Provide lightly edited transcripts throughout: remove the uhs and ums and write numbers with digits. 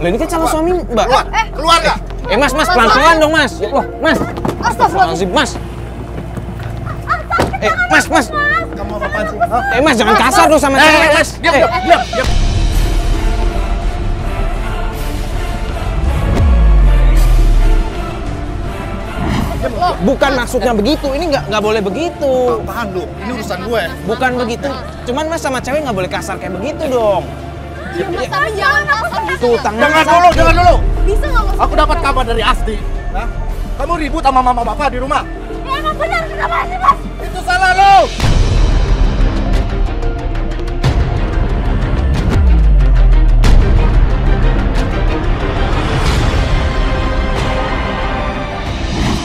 Loh, ini kan calon suami Mbak. Keluar nggak? Mas, pelan-pelan dong Mas. Ya Allah, Mas. Astagfirullahaladzim. Mas. Mas. Kamu apa-apaan sih? Mas, jangan kasar dong sama cewek, Mas. Diam. Bukan maksudnya begitu, ini nggak boleh begitu. Apaan lu? Ini urusan gue. Bukan begitu. Cuman Mas sama cewek nggak boleh kasar kayak begitu dong. Mas, jangan kasar. Tuh, tangan. Jangan dulu. Bisa nggak Mas? Aku dapat kabar dari Asti. Hah? Kamu ribut sama mama bapak di rumah. Ya emang benar, kenapa sih Mas? Itu salah lo.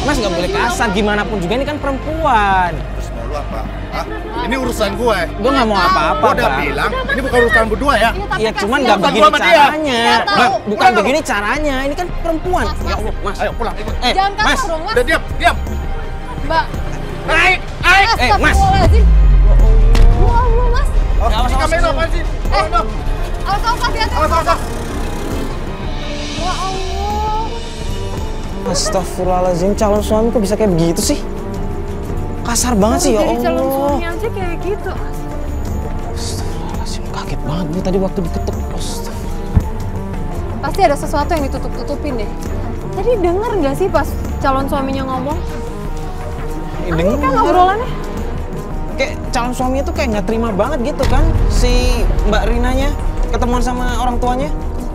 Mas nggak boleh kasar, gimana pun juga ini kan perempuan. Terus mau lu apa? Hah? Ini urusan gue. Gue nggak mau apa-apa, Gue udah Bang. bilang, ini bukan urusan berdua ya. Iya, cuman kasihan. nggak Bukan begini gua sama dia. caranya. Iya, tahu. Bang, bukan Pulang, begini caranya. Ini kan perempuan. Ya Allah, Mas. Ayo pulang. Jangan kasar Mas. dong Mas. Udah diam. Mbak. Naik. Mas. Astagfirullahaladzim. Ya Allah Mas. Ini kamera apaan sih? Awas hati-hati. Awas. Ya Allah. Astagfirullahaladzim, calon suami kok bisa kayak begitu sih? Kasar banget sih, ya Jadi calon Allah. suami aja kayak gitu. Astagfirullahaladzim, kaget banget gue tadi waktu diketuk. Pasti ada sesuatu yang ditutup-tutupin deh. Tadi denger nggak sih pas calon suaminya ngomong? Aneh kan obrolannya? Kayak calon suaminya tuh kayak nggak terima banget gitu kan, si Mbak Rinanya ketemuan sama orang tuanya.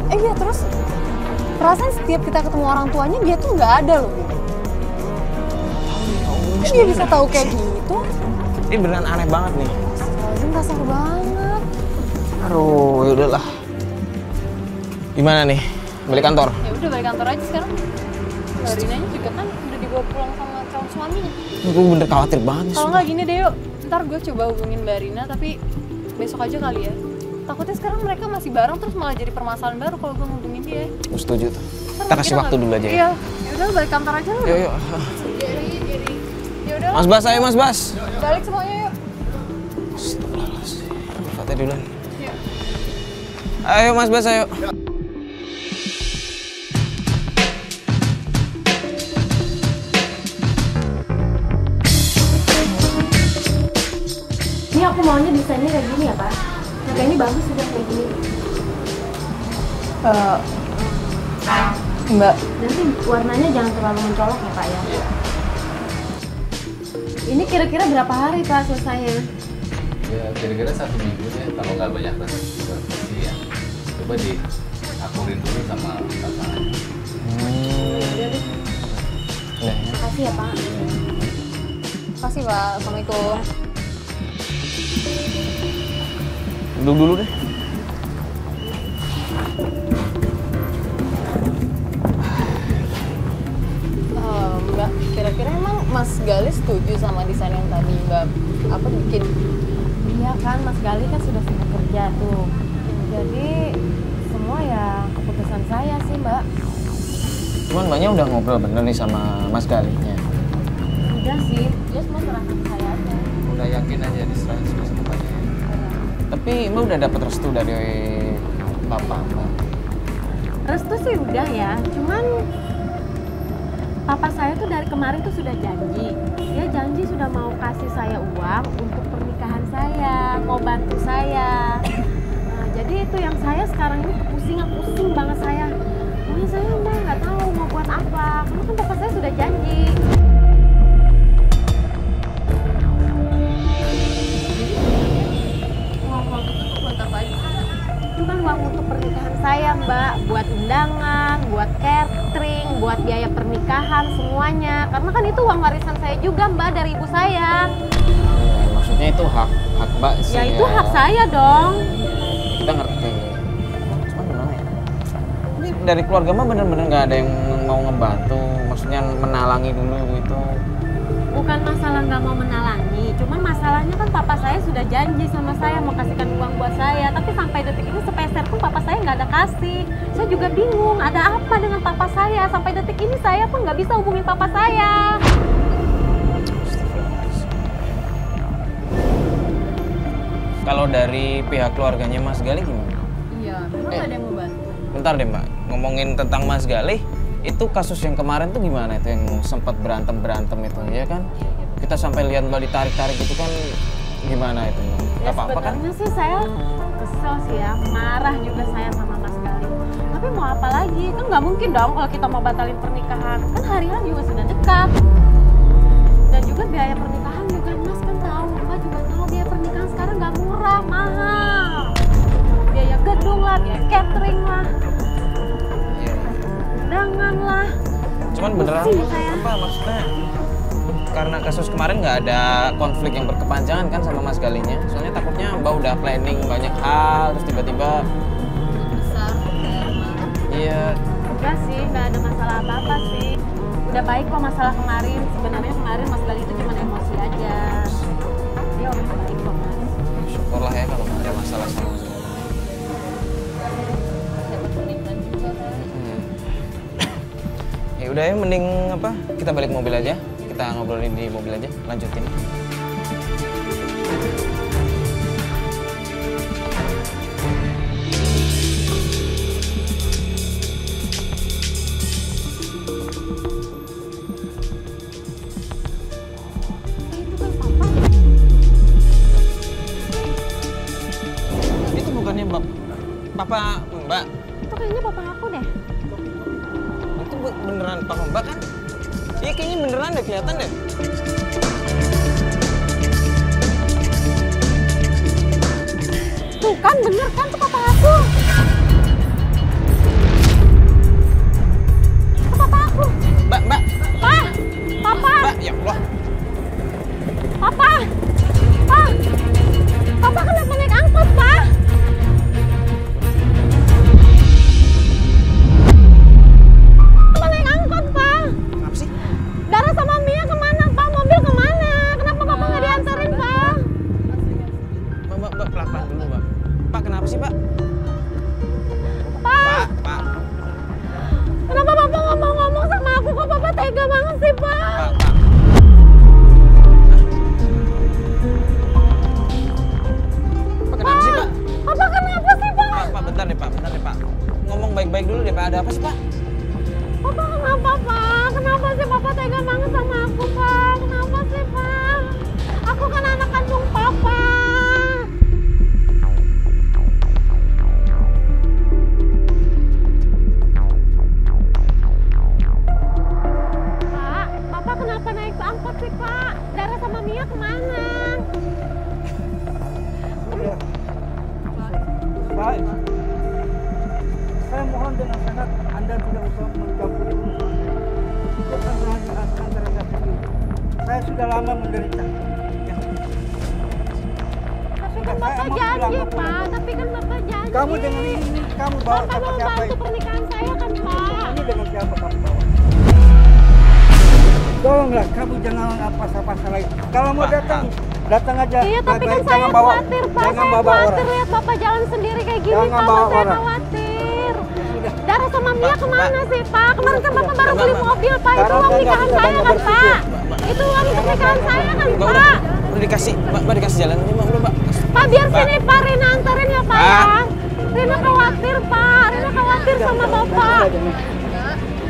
Iya terus perasaan setiap kita ketemu orang tuanya dia tuh nggak ada loh. Kan dia bisa tahu kayak gitu? Ini beneran aneh banget nih. Astagfirullahaladzim, kasar banget. Aduh, yaudahlah. Gimana nih? Balik kantor? Ya udah balik kantor aja sekarang. Mbak Rinanya juga kan udah dibawa pulang sama calon suaminya. Gue bener khawatir banget nih. Kalau nggak gini deh yuk, ntar gue coba hubungin Mbak Rina tapi besok aja kali ya. Takutnya sekarang mereka masih bareng terus malah jadi permasalahan baru kalau gue ngubungin dia. Gue setuju tuh. Ntar Kita kasih mikirnya waktu dulu aja ya. Iya, ya udah balik kantor aja lu. Yuk. Ya udah. Mas Bas, ayo Mas Bas. Balik semuanya yuk. Astagfirullahaladzim. Fatih duluan. Yuk. Ayo Mas Bas, ayo. Ini aku maunya desainnya kayak gini ya Pak. Nah, kayaknya bagus juga kayak gini. Mbak, Nanti warnanya jangan terlalu mencolok ya Pak ya. Ini kira-kira berapa hari Pak selesainya? Ya kira-kira 1 minggu deh kalau nggak banyak revisi ya. Coba diakurin dulu sama kakak. Makasih ya Pak. makasih Pak. Assalamualaikum. Duduk dulu deh. Mbak, kira-kira emang Mas Gali setuju sama desain yang tadi Mbak apa bikin? Iya kan Mas Gali kan sudah sempat kerja tuh. Jadi semua ya keputusan saya sih Mbak. Cuman Mbaknya udah ngobrol bener nih sama Mas Galinya. Udah sih, dia semua serahkan ke saya aja. Udah yakin aja diserahin sama semuanya. Tapi Mbak udah dapet restu dari Bapak, Mbak. Restu sih udah ya, cuman papa saya tuh dari kemarin tuh sudah janji. Dia janji sudah mau kasih saya uang untuk pernikahan saya, mau bantu saya. Nah, jadi itu yang saya sekarang ini pusing banget saya. Makanya saya udah nggak tahu mau buat apa, karena kan papa saya sudah janji. Uang itu tuh buat apa aja? Itu kan uang untuk pernikahan saya Mbak, buat undangan, buat catering, buat biaya pernikahan semuanya. Karena kan itu uang warisan saya juga Mbak dari ibu saya. Ya, maksudnya itu hak Mbak sih. Ya itu hak saya dong. Kita ngerti. Cuman gimana ya? Ini dari keluarga Mbak bener-bener nggak ada yang mau ngebantu. Maksudnya menalangi dulu gitu. Bukan masalah nggak mau menalangi, cuman masalahnya kan papa saya sudah janji sama saya mau kasihkan uang buat saya, tapi sampai detik ini sepeser pun papa saya nggak ada kasih. Saya juga bingung, ada apa dengan papa saya? Sampai detik ini saya pun nggak bisa hubungin papa saya. Kalau dari pihak keluarganya Mas Gali gimana? Iya, memang ada yang mau bantu. bentar deh Mbak, ngomongin tentang Mas Galih, itu kasus yang kemarin tuh gimana itu yang sempat berantem itu ya kan? Kita sampai lihat Mbak ditarik-tarik itu kan gimana itu Mbak? Ya Apa-apa kan? sebenarnya sih saya kesel sih ya, marah juga saya sama Mas Galih. Tapi mau apa lagi? Kan nggak mungkin dong kalau kita mau batalin pernikahan. Kan hari H juga sudah dekat. Dan juga biaya pernikahan juga Mas kan tahu, Mbak juga tahu biaya pernikahan sekarang nggak murah, mahal. Biaya gedung lah, biaya catering lah, Iya. undangan lah. Cuman beneran Pusing saya. apa maksudnya? Karena kasus kemarin nggak ada konflik yang berkepanjangan kan sama Mas Galihnya. Soalnya takutnya Mbak udah planning banyak hal terus tiba-tiba besar iya. Enggak sih, nggak ada masalah apa-apa sih. Udah baik kok masalah kemarin. Sebenarnya kemarin Mas Galih itu cuma emosi aja. Dia orang baik kok Mas. Syukurlah ya kalau nggak ada masalah sama Mas Galih. dapat pernikahan juga kan. Ya udah ya, mending apa? Kita balik mobil aja. Kita ngobrolin di mobil aja, lanjutin. Itu kan papa. Itu bukannya Papa Mbak? Itu kayaknya papa aku deh. Itu beneran Papa Mbak kan? Iya kayaknya beneran deh, kelihatan deh. Tuh kan bener kan tuh papa aku. Itu papa aku. Mbak, Pa, papa, Mbak, ya Allah. papa, pa, papa kenapa naik angkot pa? Kenapa naik angkot pa? Kenapa sih? Dara sama Mia kemana pa? Mobil kemana? Kenapa papa nggak diantarin pa? Mbak, pelan-pelan dulu Mbak. Pak, kenapa sih Pak? Pa, Pak. kenapa papa nggak mau ngomong sama aku? Kok papa tega banget sih pa? Pak. Pak, kenapa sih Pak? Papa kenapa sih pa? Pak, bentar deh Pak. Ngomong baik-baik dulu deh Pak, ada apa sih Pak? Papa kenapa Pak? Kenapa sih Papa tega banget sama aku Pak? Kenapa sih Pak? Aku kan anak kandung Papa. Pak, Papa kenapa naik angkot sih Pak? Dara sama Mia kemana? Baik. Saya mohon dengan sangat Anda tidak usah mencampuri urusan saya. Bukan hanya antara kami ini. Saya sudah lama menderita. Ya. Tapi kan Saya Bapak emang janji bilang ke Pak, pulang. tapi kan Bapak janji. Kamu dengan ini kamu bawa Bapak mau siapa bantu itu? pernikahan saya kan Pak? Ini dengan siapa kamu bawa? Tolonglah kamu jangan apa-apa lagi. Kalau mau datang, datang aja. Iya, tapi kan Baik-baik. saya Jangan bawa- khawatir, Pak. Jangan Saya bawa khawatir orang. lihat Bapak jalan sendiri kayak gini, Jangan Pak. bawa Saya orang. khawatir. Sudah. Dara sama Mia kemana sih, Pak? Kemarin kan Bapak baru Mbak, beli Mbak. mobil, Pak. Itu Sekarang uang saya nikahan nggak saya bisa kan, banyak Pak? berpikir. Itu uang nikahan saya kan, Mbak, Pak? udah dikasih, Mbak dikasih jalan aja Mbak, udah Mbak. Pak, biar Mbak. sini, Pak. Rina anterin ya, Pak. Pak. Ya. Rina khawatir, Pak. Rina khawatir sama Bapak.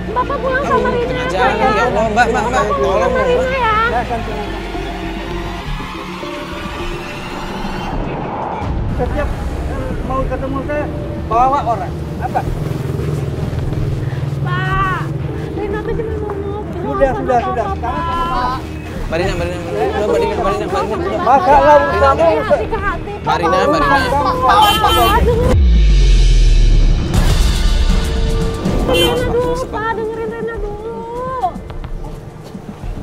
Bapak pulang sama Rina tengah ya, jalan, Pak, ya Allah, Mbak, Bapak pulang tolong, sama Mbak. Rina ya. Saya akan tunjukkan. Setiap mau ketemu saya bawa orang. Apa? Pak, Rina tuh cuma mau ngobrol Sudah, sama sudah, Papa, sudah. Pak. Mbak Rina, udah. Masalah Rina kamu. dari hati ke hati. Mbak Rina. Rina dulu, Pak. Dengerin Rina dulu.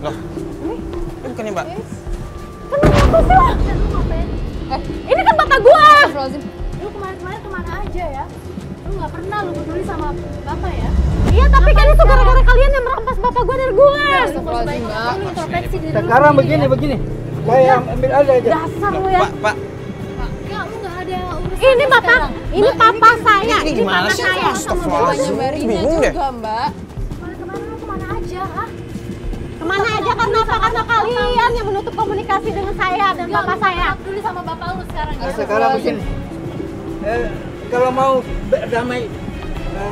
Loh, ini bukannya Mbak? Kenapa sih lo? Ini kan bapak gua. Astagfirullahaladzim. Lu kemarin-kemarin kemana aja ya? Lu nggak pernah lu peduli sama bapak ya? Iya, tapi kan itu gara-gara kalian yang merampas bapak gua dari gua. Astagfirullahaladzim, Mbak. Lu introspeksi diri lu Sekarang sendiri begini. Saya ambil aja. Dasar lu ya. Pak, ya. Enggak, lu nggak ada urusan Ini sama bapak, sekarang. ini Mbak, papa saya, ini ini gimana papa sih? saya. Astagfirullahaladzim, Mbak Rina bingung deh. juga, Mbak. Kemarin-kemarin lu kemana aja, ha? Kemana aja karena apa? Karena kalian yang menutup komunikasi dengan saya dan Enggak, papa lu saya. nggak peduli sama bapak lu sekarang ya? Sekarang begini. Kalau mau damai,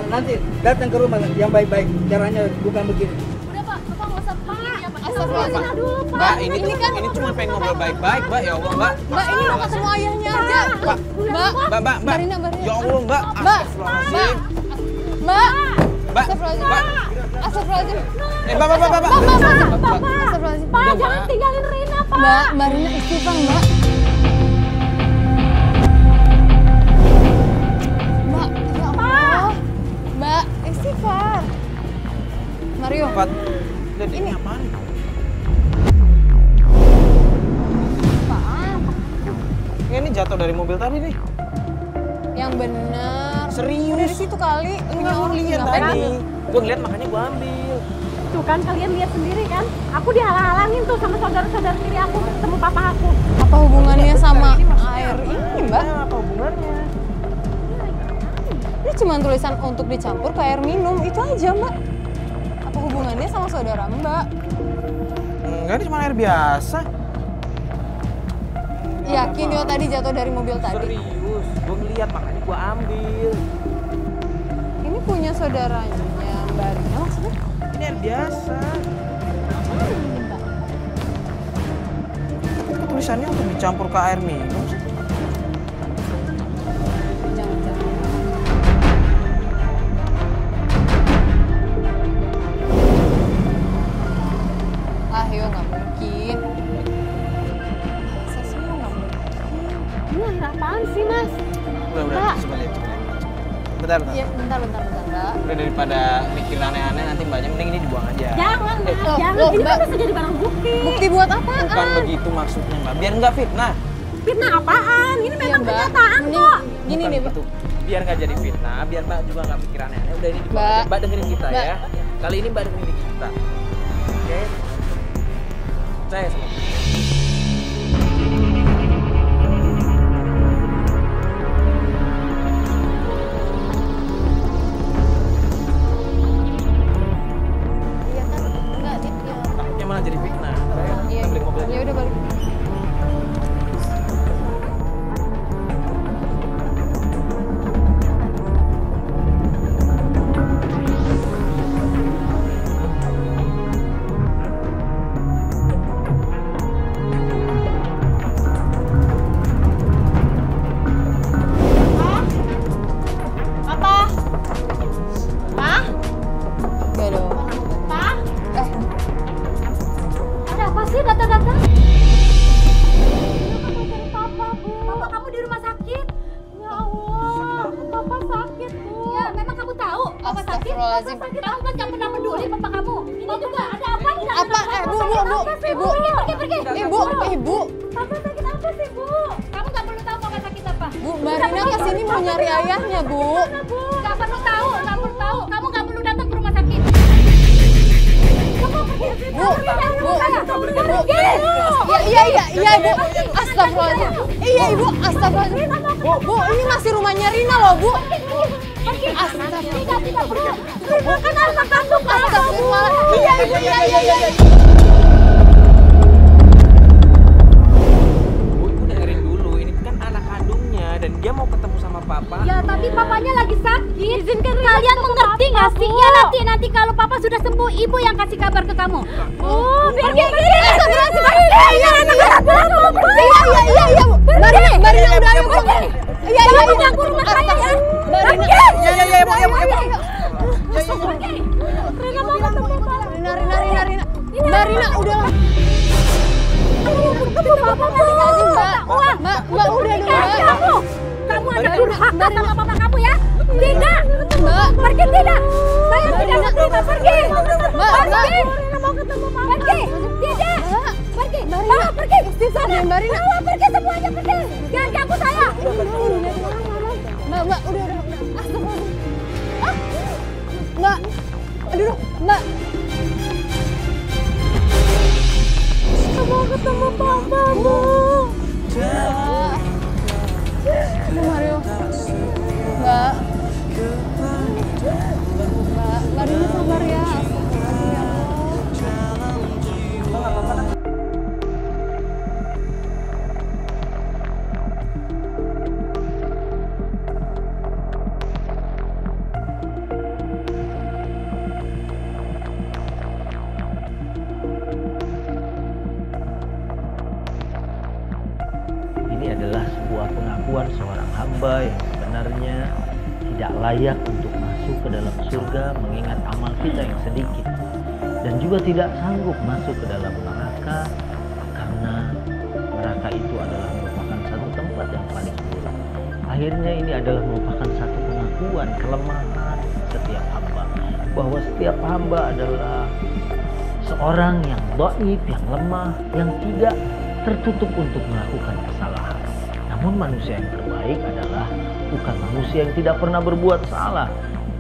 Nanti datang ke rumah yang baik-baik. Caranya bukan begini. Udah Pak, Bapak nggak usah begini ya Pak. Astagfirullahaladzim dulu, Pak. Mbak, ini cuma pengen ngobrol baik-baik, Mbak. Ya Allah, Mbak. Mbak, ini mau ketemu ayahnya aja. Mbak, Mbak, Mbak. Barina. Ya Allah, Mbak. Mbak, Astagfirullahaladzim. Mbak. Mbak, Astagfirullahaladzim. Mbak. Astagfirullahaladzim. Mbak. Astagfirullahaladzim. Pak, Udah, jangan Mbak. tinggalin Rina, Pak. Mbak Rina istighfar, Mbak. Mbak, ya Allah. Mbak, istighfar. Mario. Pak, lihat ini apaan? Apaan? Ini jatuh dari mobil tadi nih. Yang benar. Serius? Dari situ kali. Enggak, gue lihat tadi. Gue ngeliat makanya gue ambil. Tuh kan kalian lihat sendiri kan. Aku dihalang-halangin tuh sama saudara-saudara tiri aku ketemu papa aku. Apa hubungannya sama air ini, Mbak? Apa hubungannya? Ini cuma tulisan untuk dicampur ke air minum, itu aja, Mbak. Apa hubungannya sama saudara Mbak? Enggak, ini cuma air biasa. Yakin yo tadi jatuh dari mobil tadi? Serius, gue ngeliat makanya gue ambil. Ini punya saudaranya Mbak Rina maksudnya? Ini air biasa. Kok tulisannya untuk dicampur ke air minum sih? Jangan-jangan. Ah, yo nggak mungkin. Masa sih yo nggak mungkin? Ini air apaan sih, Mas? Udah, Pak. coba lihat. Bentar. Iya, bentar, Mbak. Udah daripada mikir aneh-aneh nanti mbaknya mending ini dibuang aja. Jangan, jangan. loh, Ini kan Mbak. bisa jadi barang bukti. Bukti buat apa? Bukan begitu maksudnya mbak, biar nggak fitnah. Fitnah apaan? Ini Iya, memang Mbak. kenyataan Mending kok. Gini Bukan deh, Mbak. begitu. Biar nggak jadi fitnah, biar mbak juga nggak mikir aneh-aneh. Udah ini dibuang Mbak. aja. Mbak dengerin kita Mbak. ya. Kali ini mbak dengerin kita. Oke? Percaya sama kita. Iya kan? Enggak, dia. Takutnya malah jadi fitnah. Iya. Kita beli mobil aja. Ya udah balik. Apa? Pak? Gak dong. Pak? Eh, Ada apa sih datang-datang? Papa, Bu. Papa kamu di rumah sakit. Ya Allah, Papa sakit, Bu. Ya, memang kamu tahu Papa sakit. Astagfirullahaladzim. Papa sakit. Kamu kan jangan pernah peduli Papa kamu. Ini juga ada apa? Di dalam apa? Papa Bu, sakit Bu. apa sih, Ibu. Pergi. Ibu. Papa sakit apa sih, Bu? Kamu nggak perlu tahu Papa sakit apa. Bu, Mbak Rina kesini mau nyari ayahnya, Bu. Nggak perlu tahu. Kamu nggak perlu datang ke rumah sakit. Bu. Iya, Bu. Astagfirullahaladzim. Iya, Ibu. Astagfirullahaladzim. Bu, ini masih rumahnya Rina loh, Bu. Astagfirullahaladzim. Kan anak kandung kamu. Astagfirullahaladzim. Iya, Ibu. Iya. Bu, ibu dengerin dulu. Ini kan anak kandungnya dan dia mau ketemu sama papa. Ya, tapi papanya lagi sakit. Izinkan kalian mengerti nggak sih? Ya nanti kalau papa sudah sembuh, ibu yang kasih kabar ke kamu. Oh, pergi. Astagfirullahaladzim. Iya, Bu. Mbak Rina udah ayo, Bu. Iya. Jangan ganggu rumah saya ya. Mbak Rina. Iya, Bu. Rina mau ketemu papa. Rina. Mbak Rina udah lah. Ketemu papa. Mbak udah dong, Mbak. Kamu anak durhaka sama papa kamu ya? Tidak. Mbak. Pergi tidak. Saya tidak menerima. Pergi. Mbak. Rina mau ketemu papa. Pergi. Tidak. Pergi. Mbak, Pergi. istighfar deh, Mbak Rina. Pergi semuanya pergi. Jangan ganggu saya. Mbak, udah. Astagfirullahaladzim. Mbak, aduh, Mbak. Mau ketemu papa, Bu. Aduh, Mario. Mbak. Mbak Rina sabar ya. Astagfirullahaladzim, ya Allah. pengakuan seorang hamba yang sebenarnya tidak layak untuk masuk ke dalam surga mengingat amal kita yang sedikit, dan juga tidak sanggup masuk ke dalam neraka karena neraka itu adalah merupakan satu tempat yang paling buruk. Akhirnya ini adalah merupakan satu pengakuan kelemahan setiap hamba, bahwa setiap hamba adalah seorang yang dhaif, yang lemah, yang tidak tertutup untuk melakukan kesalahan. Namun manusia yang terbaik adalah bukan manusia yang tidak pernah berbuat salah.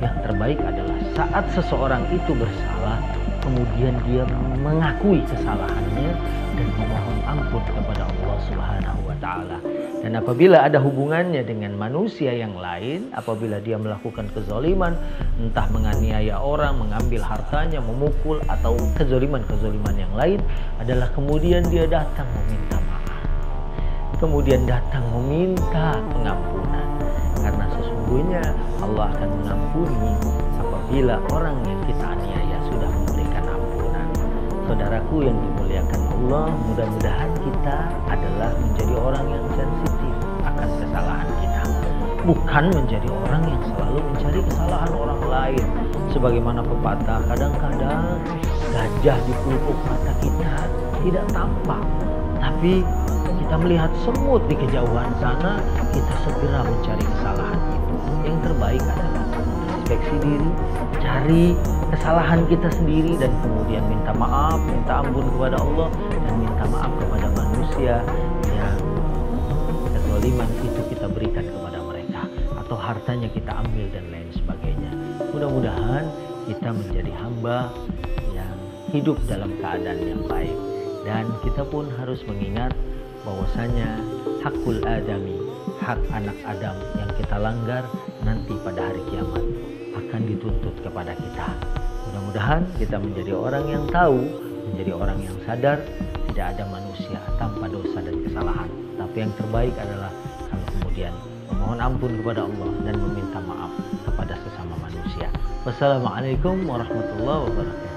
Yang terbaik adalah saat seseorang itu bersalah, kemudian dia mengakui kesalahannya dan memohon ampun kepada Allah Subhanahu wa taala. Dan apabila ada hubungannya dengan manusia yang lain, apabila dia melakukan kezaliman, entah menganiaya orang, mengambil hartanya, memukul, atau kezaliman-kezaliman yang lain, adalah kemudian dia datang meminta maaf, kemudian datang meminta pengampunan. Karena sesungguhnya Allah akan mengampuni apabila orang yang kita aniaya sudah memberikan ampunan. Saudaraku yang dimuliakan Allah, mudah-mudahan kita adalah menjadi orang yang sensitif akan kesalahan kita, bukan menjadi orang yang selalu mencari kesalahan orang lain. Sebagaimana pepatah, kadang-kadang gajah di pelupuk mata kita tidak tampak, tapi kita melihat semut di kejauhan sana, kita segera mencari kesalahan itu. Yang terbaik adalah introspeksi diri, cari kesalahan kita sendiri, dan kemudian minta maaf, minta ampun kepada Allah, dan minta maaf kepada manusia yang kezaliman itu kita berikan kepada mereka, atau hartanya kita ambil dan lain sebagainya. Mudah-mudahan kita menjadi hamba yang hidup dalam keadaan yang baik, dan kita pun harus mengingat bahwasanya hakul adami, hak anak Adam yang kita langgar nanti pada hari kiamat akan dituntut kepada kita. Mudah-mudahan kita menjadi orang yang tahu, menjadi orang yang sadar, tidak ada manusia tanpa dosa dan kesalahan. Tapi yang terbaik adalah kalau kemudian memohon ampun kepada Allah dan meminta maaf kepada sesama manusia. Wassalamualaikum warahmatullahi wabarakatuh.